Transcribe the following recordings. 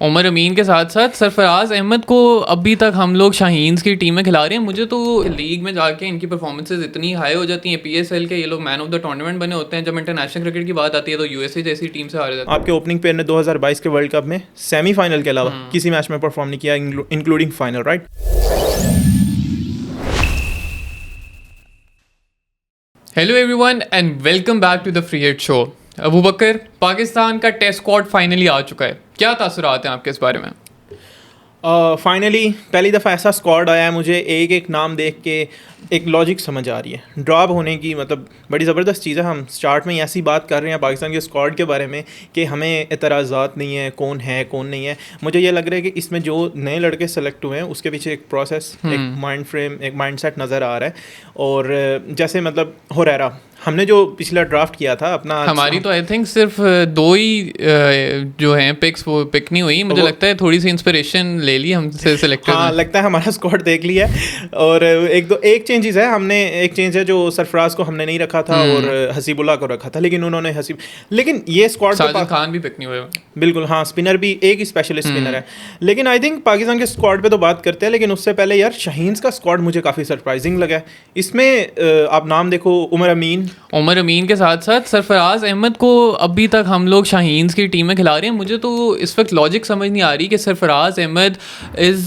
उमर अमीन के साथ साथ सरफराज अहमद को अभी तक हम लोग शाहीन्स की टीम में खिला रहे हैं। मुझे तो लीग में जाके इनकी परफॉर्मेंसेज इतनी हाई हो जाती हैं, पीएसएल के ये लोग मैन ऑफ द टूर्नामेंट बने होते हैं। जब इंटरनेशनल क्रिकेट की बात आती है तो यूएसए जैसी टीम से हारे जाते हैं। आपके ओपनिंग पेयर ने 2022 के वर्ल्ड कप में सेमीफाइनल के अलावा किसी मैच में परफॉर्म नहीं किया, including final, right? Hello everyone and welcome back to the free hit show. Abu Bakar, Pakistan का टेस्ट स्क्वाड फाइनली आ चुका है। क्या तासुरात हैं आपके इस बारे में? फाइनली पहली दफ़ा ऐसा स्क्वाड आया है, मुझे एक एक नाम देख के एक लॉजिक समझ आ रही है। ड्रॉप होने की मतलब बड़ी ज़बरदस्त चीज़ है। हम स्टार्ट में ऐसी बात कर रहे हैं पाकिस्तान के स्क्वाड के बारे में कि हमें एतराज़ात नहीं है, कौन है कौन नहीं है। मुझे ये लग रहा है कि इसमें जो नए लड़के सेलेक्ट हुए हैं उसके पीछे एक प्रोसेस, एक माइंड फ्रेम, एक माइंडसेट नज़र आ रहा है। और जैसे मतलब हुरैरा हमने जो पिछला ड्राफ्ट किया था अपना, हमारी तो आई थिंक सिर्फ दो ही जो हैं पिक्स वो पिक नहीं हुई। मुझे लगता है थोड़ी सी इंस्पिरेशन ले ली हमसे सिलेक्टर। हाँ, लगता है हमारा स्क्वाड देख लिया है। और एक चेंजेस है, हमने एक चेंज है जो सरफराज को हमने नहीं रखा था और हसीबुल्लाह को रखा था, लेकिन उन्होंने लेकिन ये स्क्वाड साजिद खान भी पिक नहीं हुए। बिल्कुल हाँ, स्पिनर भी एक ही स्पेशलिस्ट स्पिनर है। लेकिन आई थिंक पाकिस्तान के स्क्वाड पे तो बात करते हैं, लेकिन उससे पहले यार शाहीन्स का स्क्वाड मुझे काफ़ी सरप्राइजिंग लगा है। इसमें आप नाम देखो, उमर अमीन के साथ साथ सरफराज अहमद को अभी तक हम लोग शाहीन्स की टीम में खिला रहे हैं। मुझे तो इस वक्त लॉजिक समझ नहीं आ रही कि सरफराज अहमद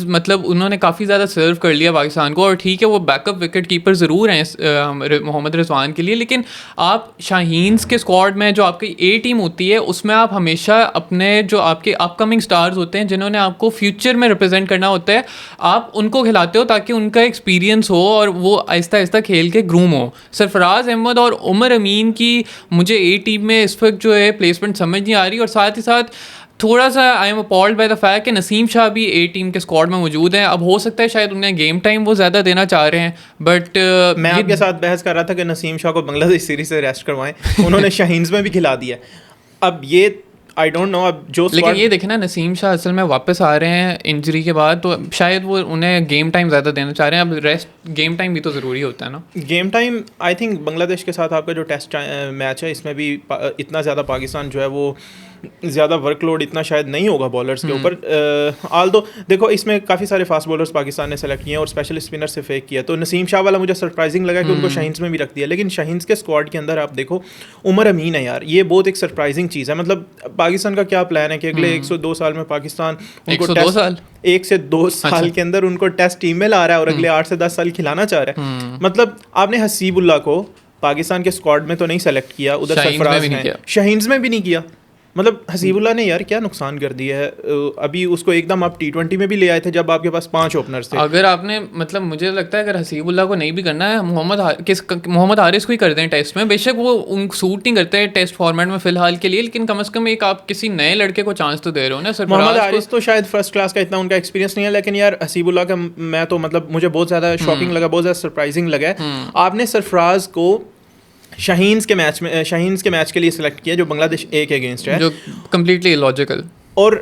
मतलब उन्होंने काफ़ी ज़्यादा सर्व कर लिया पाकिस्तान को, और ठीक है वो बैकअप विकेट कीपर ज़रूर हैं मोहम्मद रिजवान के लिए, लेकिन आप शाहीन्स के स्क्वाड में जो आपकी ए टीम होती है उसमें आप हमेशा अपने जो आपके अपकमिंग स्टार्स होते हैं जिन्होंने आपको फ्यूचर में रिप्रेजेंट करना होता है, आप उनको खिलाते हो ताकि उनका एक्सपीरियंस हो और वो आहिस्ता आहिस्ता खेल के ग्रूम हो। सरफराज अहमद और उमर अमीन की मुझे ए टीम में इस वक्त जो है प्लेसमेंट समझ नहीं आ रही। और साथ ही साथ थोड़ा सा I am appalled by the fact कि नसीम शाह भी ए टीम के स्क्वाड में मौजूद हैं। अब हो सकता है शायद उन्हें गेम टाइम वो ज़्यादा देना चाह रहे हैं, बट मैं आपके साथ बहस कर रहा था कि नसीम शाह को बांग्लादेश सीरीज से रेस्ट करवाएं। उन्होंने शाहीन्स में भी खिला दिया। अब ये आई डोंट नो, अब जो लेकिन ये देखे ना, नसीम शाह असल में वापस आ रहे हैं इंजरी के बाद, तो शायद वो उन्हें गेम टाइम ज़्यादा देना चाह रहे हैं। अब रेस्ट गेम टाइम भी तो ज़रूरी होता है ना। Game time I think Bangladesh के साथ आपका जो टेस्ट मैच है इसमें भी इतना ज़्यादा पाकिस्तान जो है वो ज़्यादा वर्कलोड इतना शायद नहीं होगा बॉलर्स के ऊपर। आल दो देखो इसमें काफ़ी सारे फास्ट बॉलर्स पाकिस्तान ने सेलेक्ट किए हैं और स्पेशल स्पिनर से फेक किया, तो नसीम शाह वाला मुझे सरप्राइजिंग लगा कि उनको शाहीन्स में भी रख दिया। लेकिन शाहीन्स के स्क्वाड के अंदर आप देखो उमर अमीन है यार, ये बहुत एक सरप्राइजिंग चीज़ है। मतलब पाकिस्तान का क्या प्लान है कि अगले 102 साल में पाकिस्तान उनको 1 से 2 साल के अंदर उनको टेस्ट टीम में ला रहा है और अगले 8 से 10 साल खिलाना चाह रहा है। मतलब आपने हसीबुल्लाह को पाकिस्तान के स्क्वाड में तो नहीं सेलेक्ट किया, उधर सरफराज ने शाहीन्स में भी नहीं किया। मतलब हसीबुल्लाह ने यार क्या नुकसान कर दिया है। अभी उसको एकदम आप T20 में भी ले आए थे जब आपके पास 5 ओपनर्स थे। अगर आपने मतलब मुझे लगता है अगर हसीबुल्लाह को नहीं भी करना है, मोहम्मद हारिस को ही कर दें टेस्ट में। बेशक वो उन सूट नहीं करते हैं टेस्ट फॉर्मेट में फिलहाल के लिए, लेकिन कम से कम एक आप किसी नए लड़के को चांस तो दे रहे हो ना। मोहम्मद हारिस तो शायद फर्स्ट क्लास का इतना उनका एक्सपीरियंस नहीं है, लेकिन यार हसीबुल्लाह का मैं तो मतलब मुझे बहुत ज़्यादा शॉकिंग लगा, बहुत ज़्यादा सरप्राइजिंग लगा। आपने सरफराज को शाहीन्स के मैच के लिए सिलेक्ट किया जो बांग्लादेश ए के अगेंस्ट है, जो कम्प्लीटली इलॉजिकल। और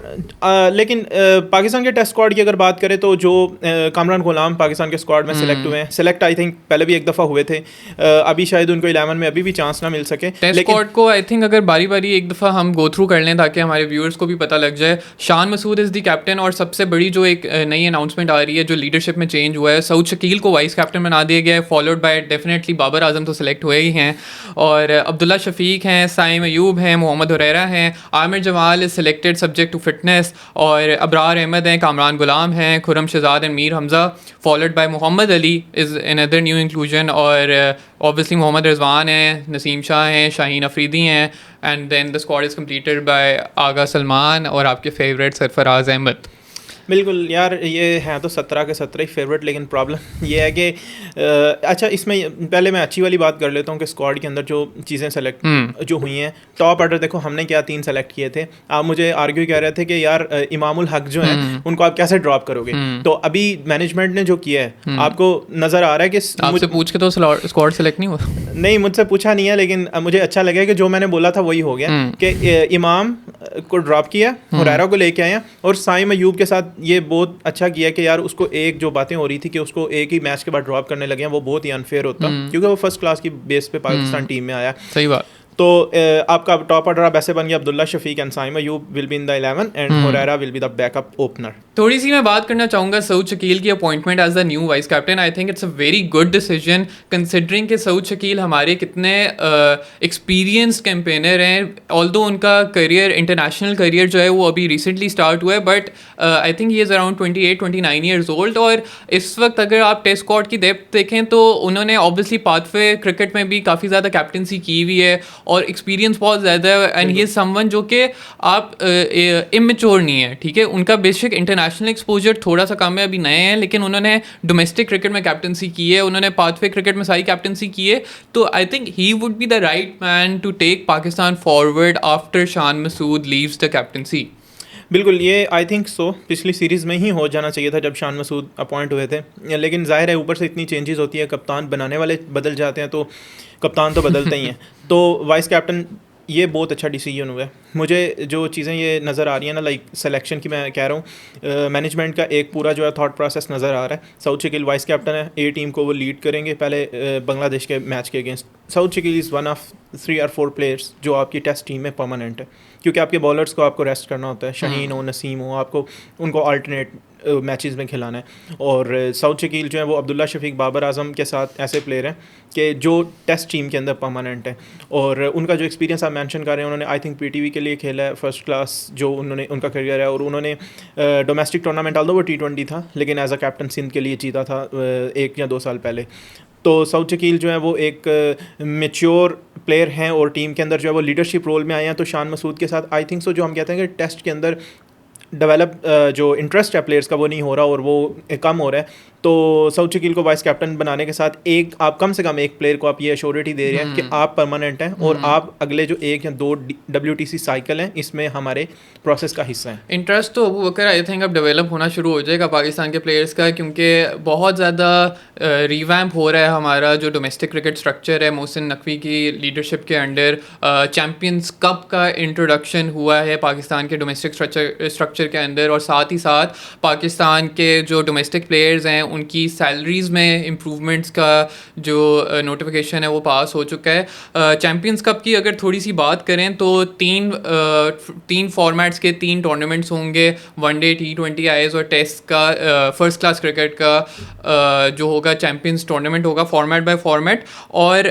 लेकिन पाकिस्तान के टेस्ट स्क्वाड की अगर बात करें तो जो कामरान गुलाम पाकिस्तान के स्क्वाड में सेलेक्ट हुए हैं, सेलेक्ट आई थिंक पहले भी एक दफ़ा हुए थे, अभी शायद उनको 11 में अभी भी चांस ना मिल सके। टेस्ट स्क्वाड को आई थिंक अगर बारी बारी एक दफ़ा हम गो थ्रू कर लें ताकि हमारे व्यूअर्स को भी पता लग जाए। Shan Masood is the captain, और सबसे बड़ी जो एक नई अनाउंसमेंट आ रही है जो लीडरशिप में चेंज हुआ है, सऊद शकील को वाइस कैप्टन बना दिया गया है, followed by definitely Babar Azam तो सेलेक्ट हुए ही हैं, और अब्दुल्ला शफीक हैं, साइम अयूब हैं, मोहम्मद हुरैरा हैं, Aamir Jamal is selected subject to fitness, और अबरार अहमद हैं, कामरान गुलाम हैं, Khurram Shahzad and Mir Hamza, followed by Mohammad Ali is another new inclusion, और ऑब्वियसली मोहम्मद रिजवान हैं, नसीम शाह हैं, शाहीन अफरीदी हैं, and then the squad is completed by Agha Salman और आपके फेवरेट सरफराज अहमद। बिल्कुल यार, ये हैं तो 17 के 17 ही फेवरेट, लेकिन प्रॉब्लम ये है कि अच्छा इसमें पहले मैं अच्छी वाली बात कर लेता हूँ कि स्क्वाड के अंदर जो चीज़ें सेलेक्ट जो हुई हैं, टॉप ऑर्डर देखो हमने क्या 3 सेलेक्ट किए थे। आप मुझे आर्ग्यू कह रहे थे कि यार इमामुल हक जो हैं उनको आप कैसे ड्रॉप करोगे, तो अभी मैनेजमेंट ने जो किया है आपको नज़र आ रहा है कि आपसे पूछ के तो स्क्वाड सेलेक्ट नहीं हुआ? नहीं, मुझसे पूछा नहीं है, लेकिन मुझे अच्छा लगा कि जो मैंने बोला था वही हो गया कि इमाम को ड्रॉप किया, हुरैरा को लेके आए और साइम अयूब के साथ ये बहुत अच्छा किया कि यार उसको एक जो बातें हो रही थी कि उसको एक ही मैच के बाद ड्रॉप करने लगे हैं, वो बहुत ही अनफेयर होता क्योंकि वो फर्स्ट क्लास की बेस पे पाकिस्तान टीम में आया। सही बात। तो आपका टॉप ऑर्डर अब ऐसे बन गया, Abdullah Shafique and Saim Ayub will be in the 11 and Hurairah will be the backup opener. थोड़ी सी मैं बात करना चाहूँगा सऊद शकील की appointment as the new vice captain. I think it's a very good decision considering कि सऊद शकील हमारे कितने एक्सपीरियंस्ड कैंपेनर हैं। ऑल्दो उनका करियर, इंटरनेशनल करियर जो है वो अभी रिसेंटली स्टार्ट हुआ है, but I think he is around 28-29 years old. और इस वक्त अगर आप टेस्ट स्क्वाड की डेप्थ देखें तो उन्होंने ऑब्वियसली पाथवे क्रिकेट में भी काफ़ी ज़्यादा कैप्टनसी की हुई है और एक्सपीरियंस बहुत ज़्यादा है। एंड ही इज़ समवन जो कि आप इमेच्योर नहीं है, ठीक है। उनका बेसिक इंटरनेशनल एक्सपोजर थोड़ा सा कम है, अभी नए हैं, लेकिन उन्होंने डोमेस्टिक क्रिकेट में कैप्टनसी की है, उन्होंने पाथवे क्रिकेट में सारी कैप्टनसी की है। तो I think he would be the right man to take Pakistan forward after Shan Masood leaves the captaincy. बिल्कुल, ये आई थिंक सो पिछली सीरीज़ में ही हो जाना चाहिए था जब शान मसूद अपॉइंट हुए थे, लेकिन जाहिर है ऊपर से इतनी चेंजेस होती है, कप्तान बनाने वाले बदल जाते हैं तो कप्तान तो बदलते ही हैं। तो वाइस कैप्टन ये बहुत अच्छा डिसीजन हुआ है। मुझे जो चीज़ें ये नज़र आ रही हैं ना, लाइक सिलेक्शन की मैं कह रहा हूँ, मैनेजमेंट का एक पूरा जो है थॉट प्रोसेस नज़र आ रहा है। सऊद शकील वाइस कैप्टन है, ए टीम को वो लीड करेंगे पहले बांग्लादेश के मैच के against. Saud Shakeel is one of 3 or 4 players जो आपकी टेस्ट टीम में परमानेंट है, क्योंकि आपके बॉलर्स को आपको रेस्ट करना होता है, शाहीन हो, नसीम हो, आपको उनको अल्टरनेट मैचेस में खिलाना है। और सऊद शकील जो है वो अब्दुल्ला शफीक, बाबर आजम के साथ ऐसे प्लेयर हैं कि जो टेस्ट टीम के अंदर परमानेंट है। और उनका जो एक्सपीरियंस आप मेंशन कर रहे हैं, उन्होंने आई थिंक पीटीवी के लिए खेला है फर्स्ट क्लास जो उन्होंने उनका करियर है। और उन्होंने डोमेस्टिक टूर्नामेंट डाल दो वो T20 था, लेकिन एज अ कैप्टन सिंध के लिए जीता था 1 या 2 साल पहले। तो सऊद शकील जो है वो एक मेच्योर प्लेयर हैं और टीम के अंदर जो है वो लीडरशिप रोल में आए हैं। तो शान मसूद के साथ आई थिंक सो जो हम कहते हैं कि टेस्ट के अंदर डेवलप जो इंटरेस्ट है प्लेयर्स का वो नहीं हो रहा और वो कम हो रहा है। तो सऊद शकील को वाइस कैप्टन बनाने के साथ एक आप कम से कम एक प्लेयर को आप ये एश्योरिटी दे रहे हैं कि आप परमानेंट हैं और आप अगले जो 1 या 2 WTC साइकिल हैं इसमें हमारे प्रोसेस का हिस्सा हैं। इंटरेस्ट तो अबू बकर आई थिंक अब डेवलप होना शुरू हो जाएगा पाकिस्तान के प्लेयर्स का, क्योंकि बहुत ज़्यादा रिवैम्प हो रहा है हमारा जो डोमेस्टिक क्रिकेट स्ट्रक्चर है मोहसिन नकवी की लीडरशिप के अंडर। चैम्पियंस कप का इंट्रोडक्शन हुआ है पाकिस्तान के डोमेस्टिक स्ट्रक्चर के अंदर, और साथ ही साथ पाकिस्तान के जो डोमेस्टिक प्लेयर्स हैं उनकी सैलरीज़ में इम्प्रूवमेंट्स का जो नोटिफिकेशन है वो पास हो चुका है। चैम्पियंस कप की अगर थोड़ी सी बात करें तो 3 फॉर्मेट्स के 3 टूर्नामेंट्स होंगे, वनडे, T20 आईज और टेस्ट का। फर्स्ट क्लास क्रिकेट का जो होगा चैम्पियंस टूर्नामेंट होगा फॉर्मेट बाय फॉर्मेट, और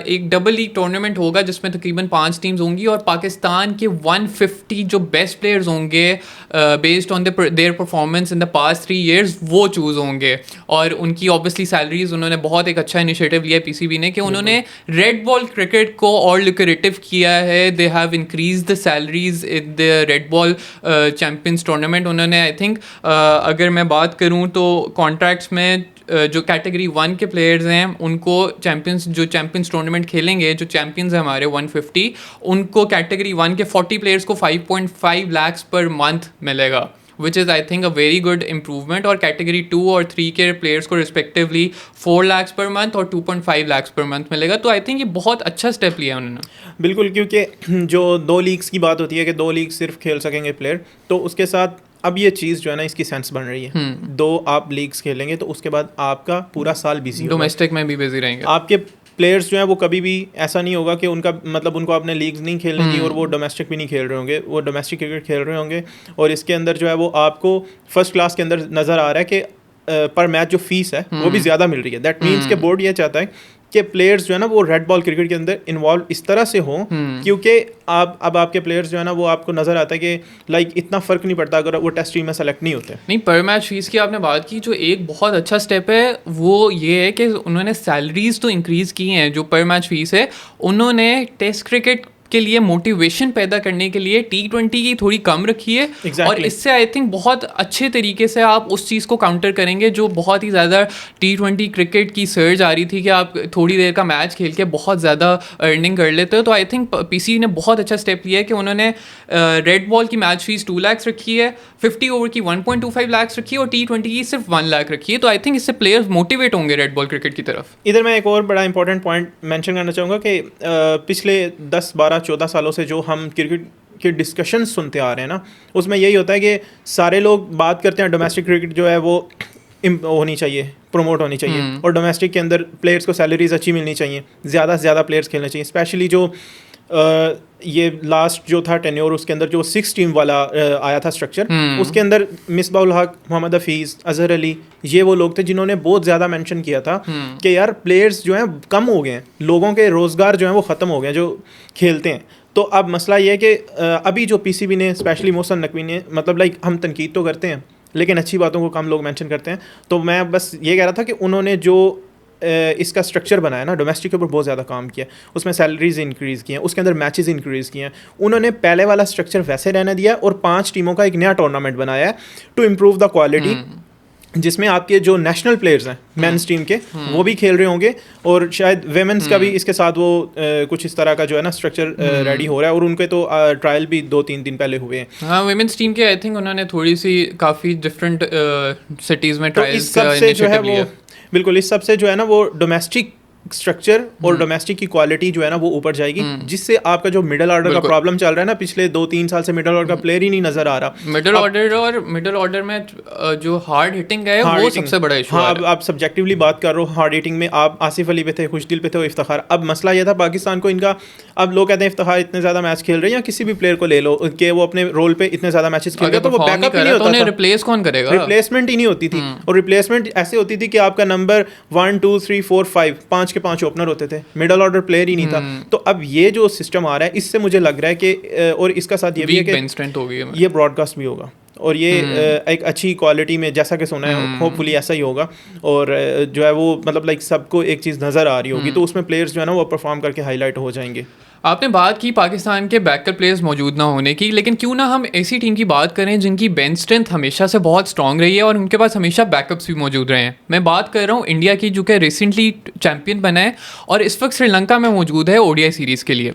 एक डबल लीग टूर्नामेंट होगा जिसमें तकरीबन 5 टीम्स होंगी और पाकिस्तान के 150 जो बेस्ट प्लेयर्स होंगे based on their performance in the past 3 years वो चूज़ होंगे। और उनकी ऑब्वियसली सैलरीज, उन्होंने बहुत एक अच्छा इनिशिएटिव लिया PCB ने कि उन्होंने रेड बॉल क्रिकेट को और लुक्रेटिव किया है। They have increase the salaries in the red ball champions tournament. उन्होंने आई थिंक अगर मैं बात करूँ तो कॉन्ट्रैक्ट्स में जो कैटेगरी 1 के प्लेयर्स हैं उनको चैम्पियंस टूर्नामेंट खेलेंगे, जो चैम्पियंस हैं हमारे 150, उनको कैटेगरी 1 के 40 प्लेयर्स को 5.5 lakhs पर मंथ मिलेगा, which is I think a very good improvement. और कैटेगरी 2 और 3 के प्लेयर्स को रिस्पेक्टिवली 4 lakhs पर मंथ और 2.5 lakhs पर मंथ मिलेगा। तो आई थिंक ये बहुत अच्छा स्टेप लिया उन्होंने। बिल्कुल, क्योंकि जो 2 लीग्स की बात होती है कि 2 लीग सिर्फ खेल सकेंगे प्लेयर, तो उसके साथ अब ये चीज़ जो है ना इसकी सेंस बन रही है। 2 आप लीग्स खेलेंगे तो उसके बाद आपका पूरा साल बिजी, डोमेस्टिक में भी बिजी रहेंगे। आपके प्लेयर्स जो हैं वो कभी भी ऐसा नहीं होगा कि उनका मतलब उनको अपने लीग्स नहीं खेलने दी और वो डोमेस्टिक भी नहीं खेल रहे होंगे, वो डोमेस्टिक क्रिकेट खेल रहे होंगे। और इसके अंदर जो है वो आपको फर्स्ट क्लास के अंदर नज़र आ रहा है कि पर मैच जो फीस है वो भी ज़्यादा मिल रही है। दैट मीन्स के बोर्ड ये चाहता है कि प्लेयर्स जो है ना वो रेड बॉल क्रिकेट के अंदर इन्वॉल्व इस तरह से हों, क्योंकि अब आपके प्लेयर्स जो है ना वो आपको नज़र आता है कि लाइक इतना फ़र्क नहीं पड़ता अगर वो टेस्ट टीम में सेलेक्ट नहीं होते। नहीं, पर मैच फीस की आपने बात की, जो एक बहुत अच्छा स्टेप है वो ये है कि उन्होंने सैलरीज तो इंक्रीज़ की हैं। जो पर मैच फीस है उन्होंने टेस्ट क्रिकेट के लिए मोटिवेशन पैदा करने के लिए T20 की थोड़ी कम रखी है। Exactly. और इससे आई थिंक बहुत अच्छे तरीके से आप उस चीज़ को काउंटर करेंगे जो बहुत ही ज़्यादा T20 क्रिकेट की सर्ज आ रही थी कि आप थोड़ी देर का मैच खेल के बहुत ज़्यादा अर्निंग कर लेते हो। तो आई थिंक PCB ने बहुत अच्छा स्टेप लिया है कि उन्होंने रेड बॉल की मैच फीस 2 lakhs रखी है, 50 ओवर की 1.25 lakhs रखी है और T20 की सिर्फ 1 lakh रखी है। तो आई थिंक इससे प्लेयर्स मोटिवेट होंगे रेड बॉल क्रिकेट की तरफ। इधर मैं एक और बड़ा इंपॉर्टेंट पॉइंट मेंशन करना चाहूँगा कि पिछले 10-12-14 सालों से जो हम क्रिकेट के डिस्कशन सुनते आ रहे हैं ना, उसमें यही होता है कि सारे लोग बात करते हैं डोमेस्टिक क्रिकेट जो है वो होनी चाहिए, प्रमोट होनी चाहिए और डोमेस्टिक के अंदर प्लेयर्स को सैलरीज अच्छी मिलनी चाहिए, ज़्यादा से ज़्यादा प्लेयर्स खेलने चाहिए। स्पेशली जो ये लास्ट जो था टेन्योर उसके अंदर जो 6 टीम वाला आया था स्ट्रक्चर, उसके अंदर मिसबाउल हक, मोहम्मद हफीज़, अजहर अली, ये वो लोग थे जिन्होंने बहुत ज़्यादा मेंशन किया था कि यार प्लेयर्स जो हैं कम हो गए हैं, लोगों के रोज़गार जो हैं वो ख़त्म हो गए हैं जो खेलते हैं। तो अब मसला ये है कि अभी जो पीसीबी ने स्पेशली मोहसिन नकवी ने, मतलब लाइक हम तनकीद तो करते हैं लेकिन अच्छी बातों को कम लोग मेंशन करते हैं, तो मैं बस ये कह रहा था कि उन्होंने जो इसका स्ट्रक्चर बनाया ना, डोमेस्टिक के ऊपर बहुत ज़्यादा काम किया, उसमें सैलरीज इंक्रीज़ किए हैं, उसके अंदर मैचेस इंक्रीज़ किए हैं, उन्होंने पहले वाला स्ट्रक्चर वैसे रहने दिया और 5 टीमों का एक नया टूर्नामेंट बनाया है टू इम्प्रूव द क्वालिटी, जिसमें आपके जो नेशनल प्लेयर्स हैं मेंस टीम के वो भी खेल रहे होंगे और शायद वेमेंस का भी इसके साथ वो कुछ इस तरह का जो है ना स्ट्रक्चर रेडी हो रहा है, और उनके तो ट्रायल भी 2-3 दिन पहले हुए हैं। हाँ, वेमेंस टीम के आई थिंक उन्होंने थोड़ी सी काफ़ी डिफरेंट सिटीज़ में तो ट्रायल्स इस का सबसे जो है इनिशिएटिव लिया। वो बिल्कुल इस सबसे जो है ना वो डोमेस्टिक स्ट्रक्चर और डोमेस्टिक की क्वालिटी जो है ना वो ऊपर जाएगी, जिससे आपका जो मिडिल ऑर्डर का प्रॉब्लम चल रहा है ना पिछले 2-3 साल से, मिडिल ऑर्डर का प्लेयर ही नहीं नजर आ रहा। मिडिल ऑर्डर में जो हार्ड हिटिंग है वो सबसे बड़ा इशू है। हाँ, अब आप सब्जेक्टिवली बात कर रहे हो, हार्ड हिटिंग में आप आसिफ अली पे थे, खुशदिल पे थे, इफ्तिखार। अब मसला ये था पाकिस्तान को इनका, अब लोग कहते हैं इफ्तिखार इतने ज़्यादा मैच खेल रहे हैं, या किसी भी प्लेयर को ले लो कि वो अपने रोल पे इतने ज़्यादा मैचेस खेल रहे हैं, तो वो बैकअप नहीं होता था, रिप्लेस कौन करेगा, रिप्लेसमेंट ही नहीं होती थी। और रिप्लेसमेंट ऐसे होती थी कि आपका नंबर 1 2 3 4 5 5 के 5 ओपनर होते थे, मिडिल ऑर्डर प्लेयर ही नहीं था। तो अब ये जो सिस्टम आ रहा है, इससे मुझे लग रहा है कि और इसका साथ ये भी है कि ये ब्रॉडकास्ट भी होगा और ये एक अच्छी क्वालिटी में, जैसा कि सुना है होपफुली ऐसा ही होगा, और जो है वो मतलब लाइक सबको एक चीज़ नज़र आ रही होगी, तो उसमें प्लेयर्स जो है ना वो परफॉर्म करके हाईलाइट हो जाएंगे। आपने बात की पाकिस्तान के बैकअप प्लेयर्स मौजूद ना होने की, लेकिन क्यों ना हम ऐसी टीम की बात करें जिनकी बेंच स्ट्रेंथ हमेशा से बहुत स्ट्रांग रही है और उनके पास हमेशा बैकअप्स भी मौजूद रहे हैं। मैं बात कर रहा हूँ इंडिया की, जो कि रिसेंटली चैंपियन बना है और इस वक्त श्रीलंका में मौजूद है ओडीआई सीरीज़ के लिए।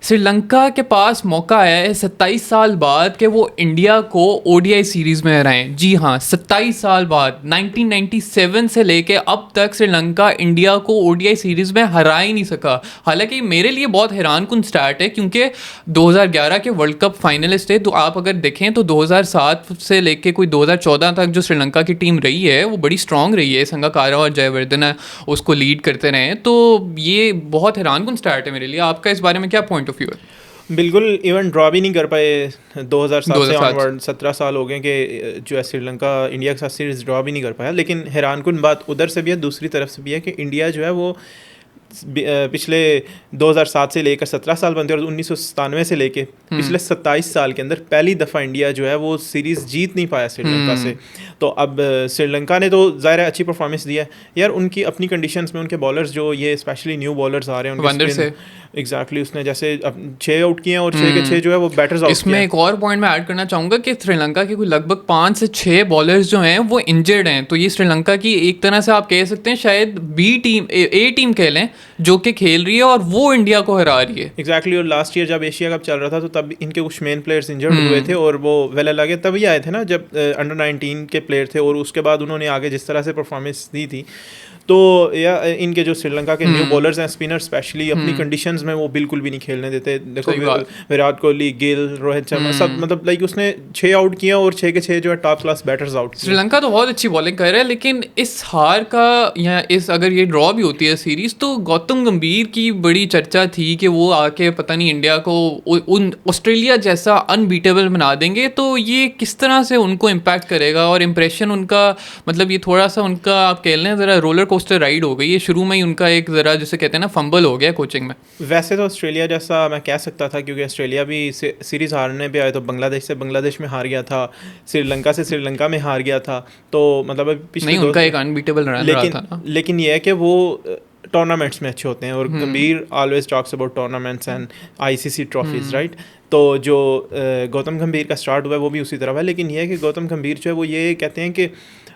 श्रीलंका के पास मौका आया है 27 साल बाद कि वो इंडिया को ओडीआई सीरीज़ में हराएं। जी हाँ, 27 साल बाद, 1997 से लेके अब तक श्रीलंका इंडिया को ओडीआई सीरीज़ में हरा ही नहीं सका। हालांकि मेरे लिए बहुत हैरानकुन स्टार्ट है, क्योंकि 2011 के वर्ल्ड कप फाइनलिस्ट थे, तो आप अगर देखें तो 2007 से लेके कोई 2014 तक जो श्रीलंका की टीम रही है वो बड़ी स्ट्रॉन्ग रही है। संगाकारा और जयवर्धने उसको लीड करते रहे, तो ये बहुत हैरानकुन स्टार्ट है मेरे लिए। आपका इस बारे में क्या पॉइंट ऑफ व्यू है? बिल्कुल, इवन ड्रॉ भी नहीं कर पाए 2007 से ऑनवर्ड, 17 साल हो गए कि जो है श्रीलंका इंडिया के साथ सीरीज़ ड्रॉ भी नहीं कर पाया। लेकिन हैरानकुन बात उधर से भी है, दूसरी तरफ से भी है कि इंडिया जो है वो पिछले 2007 से लेकर 17 साल बनते और 1997 से लेके पिछले 27 साल के अंदर पहली दफ़ा इंडिया जो है वो सीरीज़ जीत नहीं पाया श्रीलंका से। तो अब श्रीलंका ने तो ज़ाहिर अच्छी परफॉर्मेंस दिया है यार, उनकी अपनी कंडीशंस में उनके बॉलर्स जो ये स्पेशली न्यू बॉलर्स आ रहे हैं उनके से एग्जैक्टली उसने जैसे 6 आउट किए हैं और 6 के 6 जो है वो बैटर्स आउट। इसमें एक और पॉइंट मैं ऐड करना चाहूँगा कि श्रीलंका के कोई लगभग 5 से 6 बॉलर्स जो हैं वो इंजर्ड हैं, तो ये श्रीलंका की एक तरह से आप कह सकते हैं शायद बी टीम, ए टीम कह लें, जो कि खेल रही है और वो इंडिया को हरा रही है। एग्जैक्टली और लास्ट ईयर जब एशिया कप चल रहा था तो तब इनके कुछ मेन प्लेयर्स इंजर्ड हुए थे और वो वेल लगे तभी आए थे ना जब अंडर 19 के प्लेयर थे, और उसके बाद उन्होंने आगे जिस तरह से परफॉर्मेंस दी थी, तो या इनके जो श्रीलंका के न्यू बॉलर्स हैं स्पिनर स्पेशली अपनी कंडीशंस में वो बिल्कुल भी नहीं खेलने देते। देखो विराट कोहली, गिल, रोहित शर्मा सब मतलब लाइक उसने 6 आउट किया और 6 के 6 जो है टॉप क्लास बैटर्स आउट किया। श्रीलंका तो बहुत अच्छी बॉलिंग कर रहा है, लेकिन इस हार का या इस अगर ये ड्रॉ भी होती है सीरीज तो गौतम गंभीर की बड़ी चर्चा थी कि वो आके पता नहीं इंडिया को उन ऑस्ट्रेलिया जैसा अनबीटेबल बना देंगे, तो ये किस तरह से उनको इम्पैक्ट करेगा और इम्प्रेशन उनका, मतलब ये थोड़ा सा उनका आप कह लें ज़रा रोलर कोस्टर राइड हो गई है। शुरू में ही उनका एक ज़रा जिसे कहते हैं ना फंबल हो गया कोचिंग में। वैसे तो ऑस्ट्रेलिया जैसा मैं कह सकता था क्योंकि ऑस्ट्रेलिया भी सीरीज़ हारने पे आए तो बांग्लादेश से बांग्लादेश में हार गया था, श्रीलंका से श्रीलंका में हार गया था, तो मतलब पिछले नहीं उनका एक अनबीटेबल रन रहा था ना। लेकिन ये है कि वो टूर्नामेंट्स में अच्छे होते हैं और गंभीर always talks about tournaments and ICC trophies right. तो जो गौतम गंभीर का स्टार्ट हुआ है वो भी उसी तरफ है, लेकिन ये है कि गौतम गंभीर जो है वो ये कहते हैं कि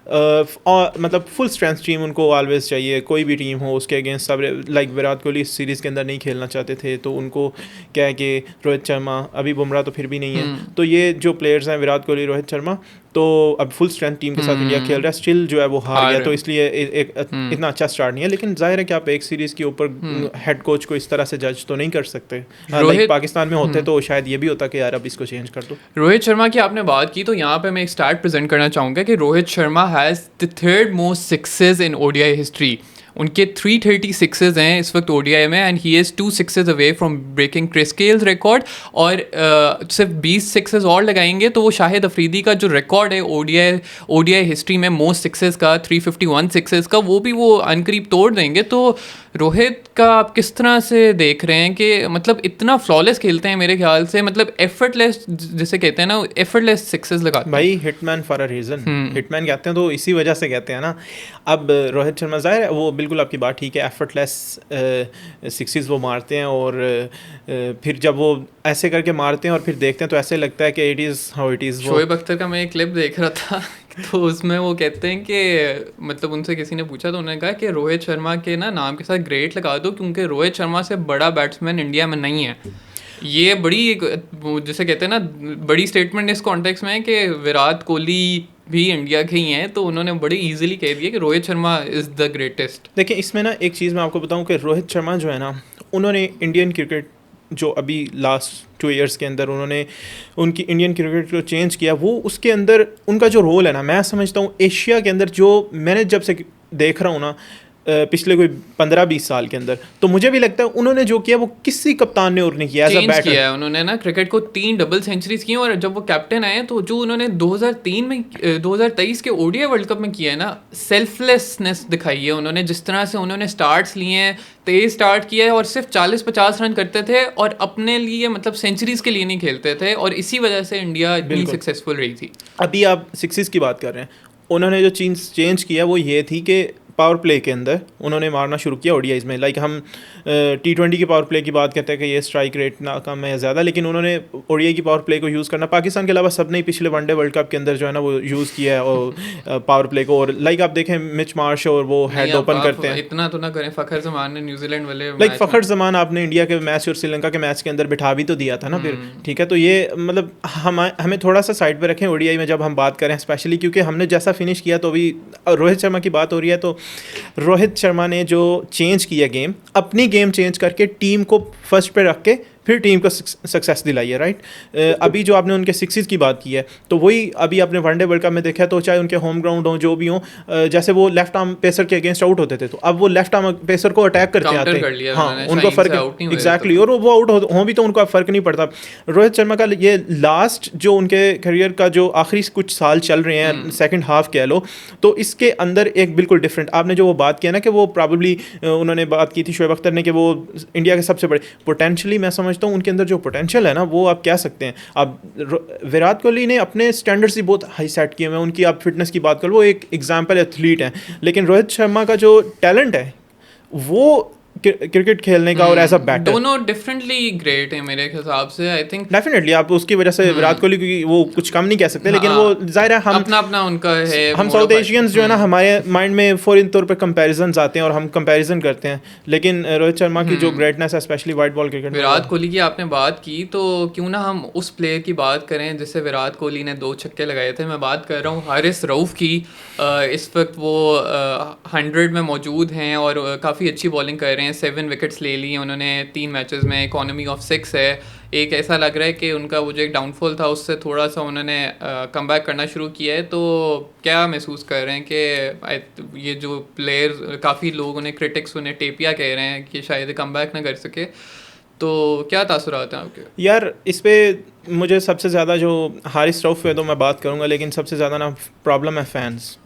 मतलब फुल स्ट्रेंथ टीम उनको ऑलवेज चाहिए, कोई भी टीम हो उसके अगेंस्ट सब। लाइक विराट कोहली इस सीरीज़ के अंदर नहीं खेलना चाहते थे तो उनको क्या है कि रोहित शर्मा, अभी बुमराह तो फिर भी नहीं है, तो ये जो प्लेयर्स हैं विराट कोहली, रोहित शर्मा, तो अब फुल स्ट्रेंथ टीम के साथ इंडिया खेल रहा है, स्टिल जो है वो हार गया, तो इसलिए इतना अच्छा स्टार्ट नहीं है। लेकिन जाहिर है कि आप एक सीरीज़ के ऊपर हेड कोच को इस तरह से जज तो नहीं कर सकते। लाइक पाकिस्तान में होते तो शायद ये भी होता कि यार अब इसको चेंज कर दो। रोहित शर्मा की आपने बात की तो यहाँ पे मैं एक स्टार्ट प्रेजेंट करना चाहूँगा कि Rohit Sharma has the 3rd most success in ODI history. उनके 336 हैं इस वक्त ओडीआई में, and he is 2 sixes away from breaking Chris Gayle's record, और सिर्फ 20 सिक्सेस और लगाएंगे तो वो शाहिद अफरीदी का जो रिकॉर्ड है ओडीआई हिस्ट्री में मोस्ट सिक्सेस का 351 सिक्सेस का, वो भी वो अनकरीब तोड़ देंगे। तो रोहित का आप किस तरह से देख रहे हैं कि मतलब इतना फ्लॉलेस खेलते हैं मेरे ख्याल से, मतलब एफर्टलेस जिसे कहते हैं ना, एफर्टलेस सिक्सेस लगाते हैं भाई, hitman for a reason, hitman कहते हैं तो इसी वजह से कहते हैं ना। अब रोहित शर्मा ज़ाहिर है वो बिल्कुल आपकी बात ठीक है, एफर्टलेस सिक्सेस वो मारते हैं, और फिर जब वो ऐसे करके मारते हैं और फिर देखते हैं तो ऐसे लगता है कि it is how it is. Shoaib Akhtar का मैं एक क्लिप देख रहा था तो उसमें वो कहते हैं कि मतलब उनसे किसी ने पूछा तो उन्होंने कहा कि रोहित शर्मा के ना नाम के साथ ग्रेट लगा दो, क्योंकि रोहित शर्मा से बड़ा बैट्समैन इंडिया में नहीं है। ये बड़ी एक जैसे कहते हैं ना बड़ी स्टेटमेंट इस कॉन्टेक्स्ट में है कि विराट कोहली भी इंडिया के ही हैं, तो उन्होंने बड़ी इजीली कह दिया कि Rohit Sharma is the greatest. देखिए, इसमें ना एक चीज़ मैं आपको बताऊं कि रोहित शर्मा जो है ना, उन्होंने इंडियन क्रिकेट जो अभी लास्ट 2 इयर्स के अंदर उन्होंने उनकी इंडियन क्रिकेट को चेंज किया, वो उसके अंदर उनका जो रोल है ना, मैं समझता हूँ एशिया के अंदर जो मैंने जब से देख रहा हूँ ना पिछले कोई 15-20 साल के अंदर, तो मुझे भी लगता है उन्होंने जो किया वो किसी कप्तान ने और नहीं किया, चेंज किया है उन्होंने ना क्रिकेट को। 3 डबल सेंचुरीज की, और जब वो कैप्टन आए तो जो उन्होंने 2003 में 2023 के ओडीआई वर्ल्ड कप में किया है ना, सेल्फलेसनेस दिखाई है उन्होंने। जिस तरह से उन्होंने स्टार्ट्स लिए हैं, तेज स्टार्ट किया है और सिर्फ 40-50 रन करते थे और अपने लिए मतलब सेंचुरीज के लिए नहीं खेलते थे, और इसी वजह से इंडिया इतनी सक्सेसफुल रही थी। अभी आप सिक्सेस की बात कर रहे हैं, उन्होंने जो चेंज किया वो ये थी कि पावर प्ले के अंदर उन्होंने मारना शुरू किया ओडीआईज में। लाइक हम T20 की पावर प्ले की बात करते हैं कि ये स्ट्राइक रेट ना कम है या ज़्यादा, लेकिन उन्होंने ओडीआई की पावर प्ले को यूज़ करना पाकिस्तान के अलावा सब ने पिछले वनडे वर्ल्ड कप के अंदर जो है ना वो यूज़ किया है, और पावर प्ले को। और लाइक आप देखें मिच मार्श और वो हेड ओपन करते हैं, इतना तो ना करें। फ़खर जमान ने न्यूजीलैंड वाले लाइक फ़खर जमान आपने इंडिया के मैच और श्रीलंका के मैच के अंदर बिठा भी तो दिया था ना फिर, ठीक है। तो ये मतलब हमें थोड़ा सा साइड पे रखें ओडीआई में जब हम बात करें, स्पेशली क्योंकि हमने जैसा फिनिश किया तो अभी रोहित शर्मा की बात हो रही है। तो रोहित शर्मा ने जो चेंज किया गेम, अपनी गेम चेंज करके टीम को फर्स्ट पे रख के फिर टीम को सक्सेस दिलाई है, राइट। अभी जो आपने उनके सिक्सेस की बात की है, तो वही अभी आपने वनडे वर्ल्ड कप में देखा, तो चाहे उनके होम ग्राउंड हो जो भी हो, जैसे वो लेफ्ट आर्म पेसर के अगेंस्ट आउट होते थे, तो अब वो लेफ्ट आर्म पेसर को अटैक करते आते हैं, हाँ उनको फर्क एग्जैक्टली, और वो आउट हो भी तो उनको फर्क नहीं पड़ता। रोहित शर्मा का ये लास्ट जो उनके करियर का जो आखिरी कुछ साल चल रहे हैं, सेकंड हाफ कह लो, तो इसके अंदर एक बिल्कुल डिफरेंट आपने जो वो बात किया ना कि वो प्रॉब्ली उन्होंने बात की थी शोएब अख्तर ने कि वो इंडिया के सबसे बड़े पोटेंशियली, मैं समझता हूँ उनके अंदर जो पोटेंशियल है ना वो आप कह सकते हैं। अब विराट कोहली ने अपने स्टैंडर्ड्स ही बहुत हाई सेट किए हुए हैं, उनकी आप फिटनेस की बात कर लो, वो एक एग्जाम्पल एथलीट हैं, लेकिन रोहित शर्मा का जो टैलेंट है वो क्रिकेट खेलने का और एज अ बैटर दोनों डिफरेंटली ग्रेट है मेरे हिसाब से। आई थिंक डेफिनेटली आप उसकी वजह से विराट कोहली की वो कुछ कम नहीं कह सकते, लेकिन वो जाहिर है हम अपना अपना उनका है, हम साउथ एशियंस जो है ना हमारे माइंड में फौरी तौर पे कंपैरिजंस आते हैं और हम कंपैरिजन करते हैं, लेकिन रोहित शर्मा की जो ग्रेटनेस है specially white ball cricket, Virat Kohli की आपने बात की तो क्यों ना हम उस प्लेयर की बात करें जिससे विराट कोहली ने 2 छक्के लगाए थे। मैं बात कर रहा हूँ हारिस रऊफ की। इस वक्त वो 100 में मौजूद हैं और काफ़ी अच्छी बॉलिंग कर रहे हैं। 7 विकेट्स ले लिए उन्होंने 3 मैचेस में, इकोनॉमी ऑफ 6 है। एक ऐसा लग रहा है कि उनका वो जो एक डाउनफॉल था उससे थोड़ा सा उन्होंने कम बैक करना शुरू किया है। तो क्या महसूस कर रहे हैं कि ये जो प्लेयर, काफ़ी लोग उन्हें क्रिटिक्स उन्हें टेपिया कह रहे हैं कि शायद कम बैक ना कर सके, तो क्या तासुरात हैं आपके? यार इस पे मुझे सबसे ज़्यादा जो हारिस रऊफ है तो मैं बात करूँगा, लेकिन सबसे ज़्यादा ना प्रॉब्लम है फैंस।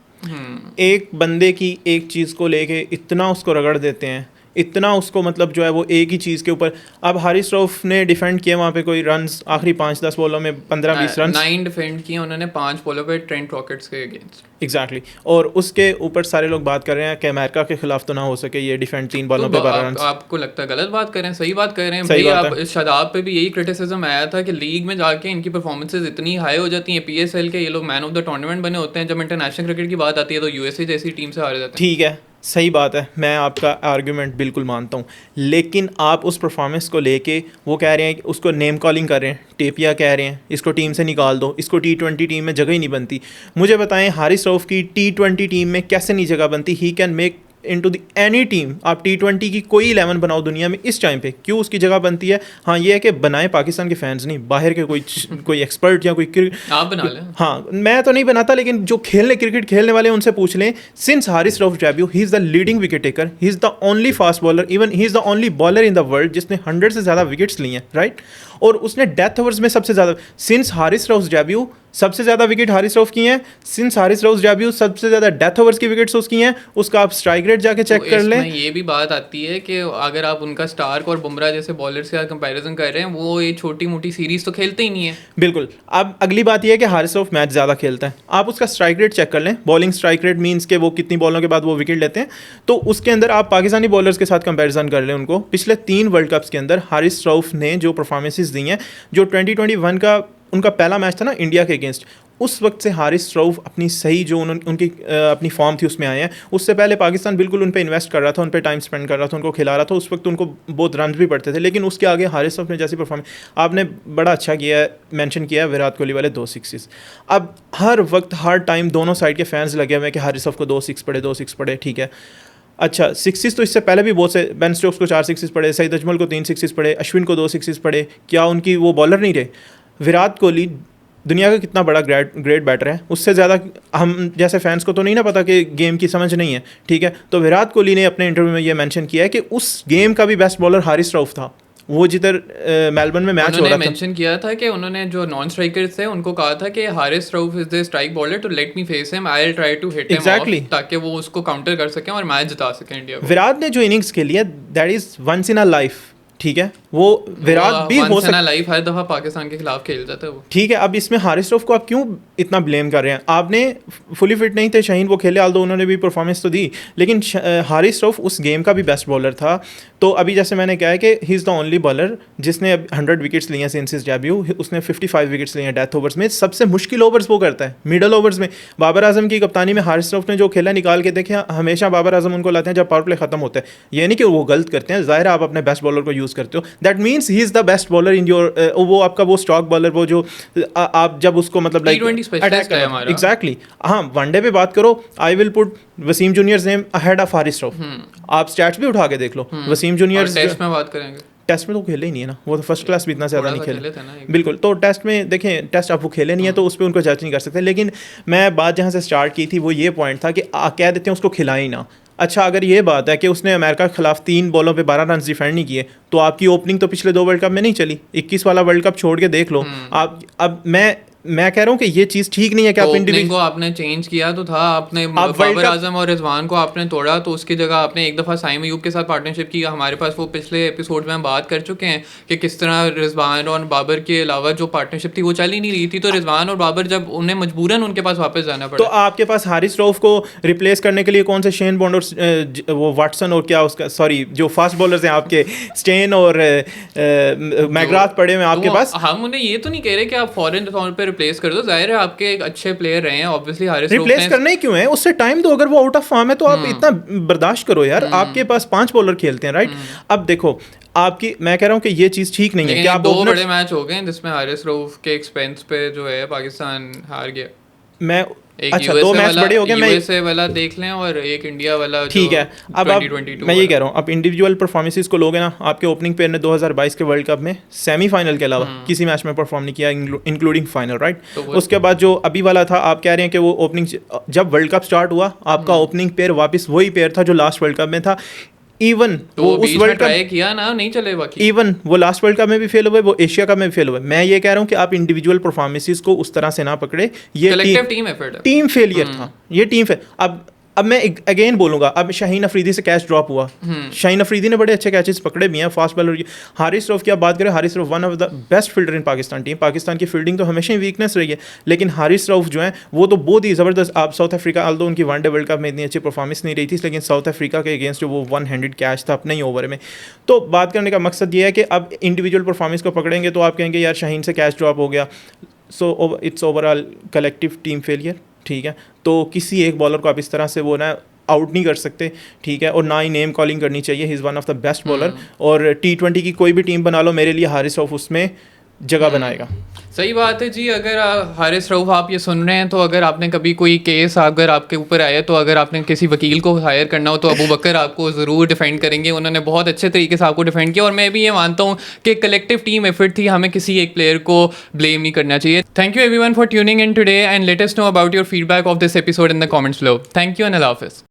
एक बंदे की एक चीज़ को लेके इतना उसको रगड़ देते हैं, इतना उसको मतलब जो है वो एक ही चीज़ के ऊपर। अब हारिस रऊफ ने डिफेंड किया वहाँ पे कोई रन्स आखिरी 5-10 बॉलों में 15-20 रन 9 डिफेंड किए उन्होंने 5 बॉलों पे ट्रेंट रॉकेट्स के अगेंस्ट। एग्जैक्टली और उसके ऊपर सारे लोग बात कर रहे हैं कि अमेरिका के खिलाफ तो ना हो सके ये डिफेंड 3 बॉलों पे 12 रन। आपको लगता है गलत बात कर रहे हैं? सही बात कर रहे हैं भाई। आप शादाब पे भी यही क्रिटिसिज्म आया था कि लीग में जाके इनकी परफॉर्मेंसेज इतनी हाई हो जाती हैं, PSL के ये लोग मैन ऑफ द टूर्नामेंट बने होते हैं, जब इंटरनेशनल क्रिकेट की बात आती है तो USA जैसी टीम से हार जाते हैं। ठीक है, सही बात है, मैं आपका आर्गुमेंट बिल्कुल मानता हूँ, लेकिन आप उस परफॉर्मेंस को लेके वो कह रहे हैं, उसको नेम कॉलिंग कर रहे हैं, टेपिया कह रहे हैं, इसको टीम से निकाल दो, इसको T20 टीम में जगह ही नहीं बनती। मुझे बताएं हारिस रऊफ की T20 टीम में कैसे नहीं जगह बनती? He can make into the any team, आप T20 की कोई 11 बनाओ दुनिया में इस टाइम पे, क्यों उसकी जगह बनती है? हाँ ये है कि बनाए पाकिस्तान के फैंस नहीं, बाहर के कोई एक्सपर्ट या कोई आप बना लें। हाँ मैं तो नहीं बनाता, लेकिन जो क्रिकेट खेलने वाले उनसे पूछ लें। Since Haris Rauf debut he is the leading wicket taker, he is the only fast bowler, even he is the only bowler in the world जिसने 100 से ज़्यादा विकेट्स लिए हैं, राइट? और उसने डेथ ओवर्स में सबसे ज़्यादा, सिंस हारिस रऊफ डेब्यू सबसे ज़्यादा विकेट हारिस रऊफ की हैं, सिंस हारिस रऊफ डेब्यू सबसे ज़्यादा डेथ ओवर्स की विकेट्स उसकी हैं। उसका आप स्ट्राइक रेट जाके चेक कर लें। ये भी बात आती है कि अगर आप उनका स्टार्क और बुमराह जैसे बॉलर्स के साथ कंपैरिजन कर रहे हैं, वो ये छोटी मोटी सीरीज तो खेलते ही नहीं है। बिल्कुल। अब अगली बात यह है कि हारिस रऊफ मैच ज़्यादा खेलता है, आप उसका स्ट्राइक रेट चेक कर लें, बॉलिंग स्ट्राइक रेट मीन्स के वो कितनी बॉलों के बाद वो विकेट लेते हैं, तो उसके अंदर आप पाकिस्तानी बॉलर्स के साथ कंपैरिजन कर लें उनको। पिछले 3 वर्ल्ड कप्स के अंदर हारिस रऊफ ने जो परफॉर्मेंसेस दी हैं, जो 2021 का उनका पहला मैच था ना इंडिया के अगेंस्ट, उस वक्त से हारिस रऊफ अपनी सही जो उनकी अपनी फॉर्म थी उसमें आए हैं। उससे पहले पाकिस्तान बिल्कुल उन पे इन्वेस्ट कर रहा था, उन पे टाइम स्पेंड कर रहा था, उनको खिला रहा था, उस वक्त उनको बहुत रन भी पड़ते थे, लेकिन उसके आगे हारिस रऊफ ने जैसी परफॉर्मेंस, आपने बड़ा अच्छा किया है, मेंशन किया है विराट कोहली वाले 2 सिक्सेस। अब हर वक्त हर टाइम दोनों साइड के फैंस लगे हुए हैं कि हारिस रऊफ को 2 सिक्स पड़े, ठीक है। अच्छा, सिक्सेस तो इससे पहले भी बहुत से, बेन स्टोक्स को 4 सिक्सेस पड़े, सईद अजमल को 3 सिक्सेस पड़े, अश्विन को 2 सिक्सेस पड़े, क्या उनकी वो बॉलर नहीं रहे? विराट कोहली दुनिया का कितना बड़ा ग्रेट बैटर है, उससे ज़्यादा हम जैसे फैंस को तो नहीं ना पता कि गेम की समझ नहीं है, ठीक है। तो विराट कोहली ने अपने इंटरव्यू में ये मेंशन किया है कि उस गेम का भी बेस्ट बॉलर हारिस रऊफ था, वो जिधर मेलबर्न में मैच हो रहा था। मेंशन किया था कि उन्होंने जो नॉन स्ट्राइकर्स थे उनको कहा था कि Haris Rauf is the strike bowler, to let me face him, I will try to hit him Exactly. Off, ताकि वो उसको काउंटर कर सकें और मैच जिता सकें इंडिया को। विराट ने जो इनिंग्स खेली है that is once in a life, ठीक है। वो विराट भी हो सकता है लाइफ, हर दफ़ा पाकिस्तान के खिलाफ खेल जाता है वो, ठीक है। अब इसमें हारिस रऊफ को आप क्यों इतना ब्लेम कर रहे हैं? आपने फुली फिट नहीं थे, शाहीन वो खेले, आल्दो उन्होंने भी परफॉर्मेंस तो दी, लेकिन हारिस रऊफ उस गेम का भी बेस्ट बॉलर था। तो अभी जैसे मैंने कहा है कि he is the only bowler जिसने 100 विकेट्स लिए हैं सिंस हिज डेब्यू, उसने 55 विकेट्स लिए हैं डेथ ओवर्स में। सबसे मुश्किल ओवर्स वो करता है मिडल ओवर्स में। बाबर आजम की कप्तानी में हारिस रऊफ ने जो खेला निकाल के देखे, हमेशा बाबर आजम उनको लाते हैं जब पावर प्ले खत्म होता है। ये नहीं कि वो गलत करते हैं, ज़ाहिर आप अपने बेस्ट बॉलर को यूज़ करते हो, that means he is the best bowler in your, वो आपका वो स्टॉक बॉलर, वो जो आप जब उसको मतलब लाइक अटैक है हमारा। एग्जैक्टली। हाँ, वनडे पे बात करो, I will put Wasim junior's name ahead of Haris Rauf. आप स्टैट्स भी उठा के देख लो, वसीम जूनियर्स टेस्ट में बात करेंगे, टेस्ट में तो खेले ही नहीं है ना, वो तो फर्स्ट क्लास भी इतना ज़्यादा नहीं खेले थे ना। बिल्कुल। तो टेस्ट में देखें, टेस्ट आप वो खेले नहीं है तो उस पर उनको जज नहीं कर सकते। लेकिन मैं बात जहाँ से स्टार्ट की थी वो ये पॉइंट था कि कह देते हैं उसको खिलाए ही ना। अच्छा, अगर ये बात है कि उसने अमेरिका के खिलाफ 3 बॉलों पे 12 रन डिफेंड नहीं किए, तो आपकी ओपनिंग तो पिछले 2 वर्ल्ड कप में नहीं चली, 21 वाला वर्ल्ड कप छोड़ के देख लो आप। अब मैं कह रहा हूँ कि ये चीज़ ठीक नहीं है कि आप इंडिविजुअल को आपने चेंज किया तो था, आपने बाबर आजम और रिजवान को आपने तोड़ा, तो उसकी जगह आपने एक दफ़ा साइम अयूब के साथ पार्टनरशिप की। हमारे पास वो पिछले एपिसोड में हम बात कर चुके हैं कि किस तरह रिजवान और बाबर के अलावा जो पार्टनरशिप थी वो चल ही नहीं रही थी, तो रिजवान और बाबर जब उन्हें मजबूरन उनके पास वापस जाना पड़ा। तो आपके पास हारिस रऊफ को रिप्लेस करने के लिए कौन से शेन बॉन्ड और वो वाटसन और क्या उसका सॉरी जो फास्ट बॉलर्स हैं आपके स्टेन और मैग्राथ पड़े हुए आपके पास। हम उन्हें ये तो नहीं कह रहे कि आप फॉरेन तौर पे रिप्लेस कर दो, जाहिर है आपके एक अच्छे प्लेयर रहे हैं, ऑब्वियसली हारिस रऊफ रिप्लेस करना ही क्यों है, उससे टाइम दो। अगर वो आउट ऑफ फॉर्म है तो आप इतना बर्दाश्त करो यार, आपके पास 5 बॉलर खेलते हैं, राइट। अब देखो आपकी, मैं कह रहा हूँ कि ये चीज़ ठीक नहीं है कि आप 2 बड़े मैच हो गए जिसमें हारिस रऊफ के एक्सपेंस पे जो है पाकिस्तान हार गया। मैं अच्छा 2 मैच बड़े हो गए, मैं यूएसए वाला देख लें और एक इंडिया वाला, ठीक है। अब मैं ये कह रहा हूँ, अब इंडिविजुअल परफॉर्मेंसेस को लोगे ना, आपके ओपनिंग पेयर ने 2022 के वर्ल्ड कप में सेमीफाइनल के अलावा किसी मैच में परफॉर्म नहीं किया, इंक्लूडिंग फाइनल, राइट। उसके बाद जो अभी वाला था, आप कह रहे हैं कि वो ओपनिंग, जब वर्ल्ड कप स्टार्ट हुआ आपका ओपनिंग पेयर वापस वही पेयर था जो लास्ट वर्ल्ड कप में था। इवन तो वो उस वर्ल्ड ट्राई किया ना, नहीं चले बाकी। इवन वो लास्ट वर्ल्ड कप में भी फेल हुए, वो एशिया कप में भी फेल हुए। मैं ये कह रहा हूँ कि आप इंडिविजुअल परफॉर्मेंसेस को उस तरह से ना पकड़े, ये टीम फेलियर था, ये टीम अब मैं अगेन बोलूंगा, अब शाहीन अफरीदी से कैच ड्रॉप हुआ, शाहीन अफरीदी ने बड़े अच्छे कैचेस पकड़े भी हैं, फास्ट बॉलर। हारिस रऊफ की आप बात करें, Haris Rauf one of the best fielder in Pakistan team. Pakistan की फील्डिंग तो हमेशा ही वीकनेस रही है, लेकिन हारिस रऊफ जो है वो तो बहुत ही ज़बरदस्त। आप साउथ अफ्रीका, आल्दो उनकी वनडे वर्ल्ड कप में इतनी अच्छी परफॉर्मेंस नहीं रही थी, लेकिन साउथ अफ्रीका के अगेंस्ट जो वो 1 हैंडेड कैच था अपने ही ओवर में। तो बात करने का मकसद ये है कि अब इंडिविजुअल परफॉर्मेंस को पकड़ेंगे तो आप कहेंगे यार शाहीन से कैच ड्रॉप हो गया, so it's overall collective team failure, ठीक है। तो किसी एक बॉलर को आप इस तरह से वो ना आउट नहीं कर सकते, ठीक है, और ना ही नेम कॉलिंग करनी चाहिए। He is one of the best bowler. और T20 की कोई भी टीम बना लो, मेरे लिए हारिस रऊफ उसमें जगह बनाएगा। सही बात है जी। अगर हारिस रऊफ आप ये सुन रहे हैं तो अगर आपने कभी कोई केस अगर आपके ऊपर आया तो अगर आपने किसी वकील को हायर करना हो तो अबू बकर आपको ज़रूर डिफेंड करेंगे। उन्होंने बहुत अच्छे तरीके से आपको डिफेंड किया और मैं भी ये मानता हूँ कि कलेक्टिव टीम एफर्ट थी, हमें किसी एक प्लेयर को ब्लेम नहीं करना चाहिए। Thank you everyone for tuning in today and let us know about your feedback of this episode in the comments below. Thank you and अल्लाह हाफिज़।